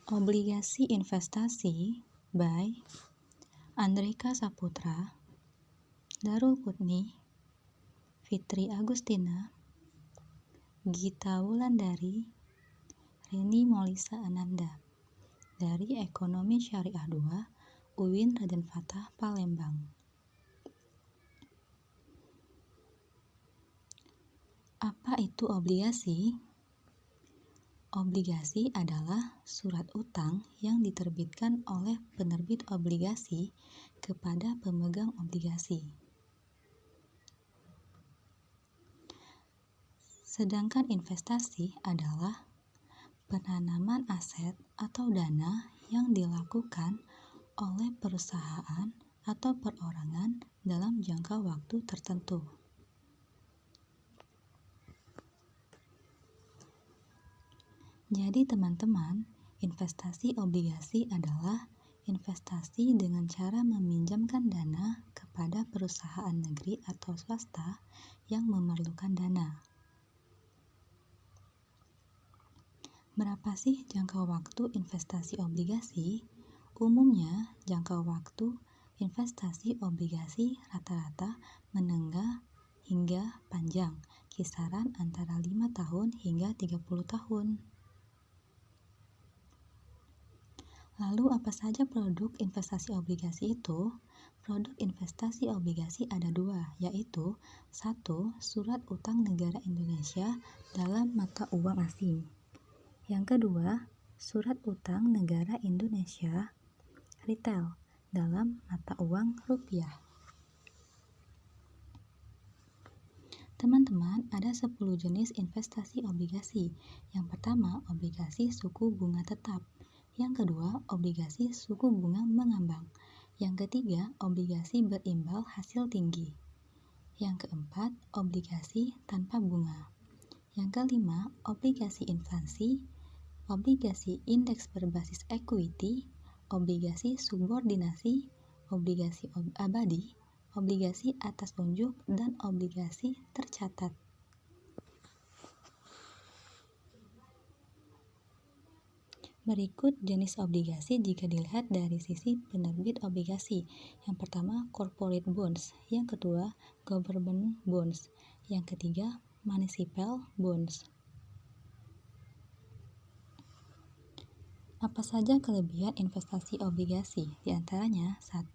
Obligasi Investasi by Andrika Saputra, Darul Qutni, Fitri Agustina, Gita Wulandari, Reni Molisa Ananda, dari Ekonomi Syariah 2, UIN Raden Fatah, Palembang. Apa itu obligasi? Obligasi adalah surat utang yang diterbitkan oleh penerbit obligasi kepada pemegang obligasi. Sedangkan investasi adalah penanaman aset atau dana yang dilakukan oleh perusahaan atau perorangan dalam jangka waktu tertentu. Jadi teman-teman, investasi obligasi adalah investasi dengan cara meminjamkan dana kepada perusahaan negeri atau swasta yang memerlukan dana. Berapa sih jangka waktu investasi obligasi? Umumnya, jangka waktu investasi obligasi rata-rata menengah hingga panjang, kisaran antara 5 tahun hingga 30 tahun. Lalu apa saja produk investasi obligasi itu? Produk investasi obligasi ada dua, yaitu 1. Surat utang negara Indonesia dalam mata uang asing. Yang kedua, surat utang negara Indonesia retail dalam mata uang rupiah. Teman-teman, ada 10 jenis investasi obligasi. Yang pertama, obligasi suku bunga tetap. Yang kedua, obligasi suku bunga mengambang. Yang ketiga, obligasi berimbal hasil tinggi. Yang keempat, obligasi tanpa bunga. Yang kelima, obligasi inflasi, obligasi indeks berbasis equity, obligasi subordinasi, obligasi abadi, obligasi atas unjuk, dan obligasi tercatat. Berikut jenis obligasi jika dilihat dari sisi penerbit obligasi. Yang pertama, corporate bonds. Yang kedua, government bonds. Yang ketiga, municipal bonds. Apa saja kelebihan investasi obligasi? Di antaranya, 1.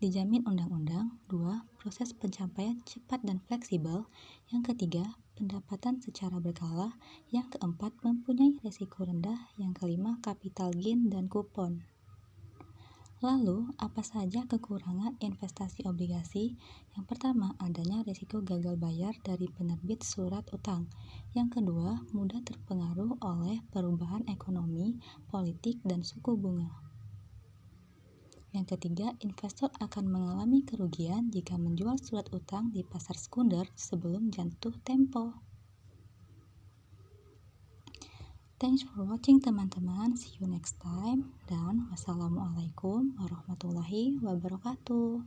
Dijamin undang-undang. 2. Proses pencapaian cepat dan fleksibel. Yang ketiga, pendapatan secara berkala. Yang keempat, mempunyai risiko rendah. Yang kelima, capital gain dan kupon. Lalu, apa saja kekurangan investasi obligasi? Yang pertama, adanya risiko gagal bayar dari penerbit surat utang. Yang kedua, mudah terpengaruh oleh perubahan ekonomi, politik, dan suku bunga. Yang ketiga, investor akan mengalami kerugian jika menjual surat utang di pasar sekunder sebelum jatuh tempo. Thanks for watching teman-teman, see you next time, dan wassalamualaikum warahmatullahi wabarakatuh.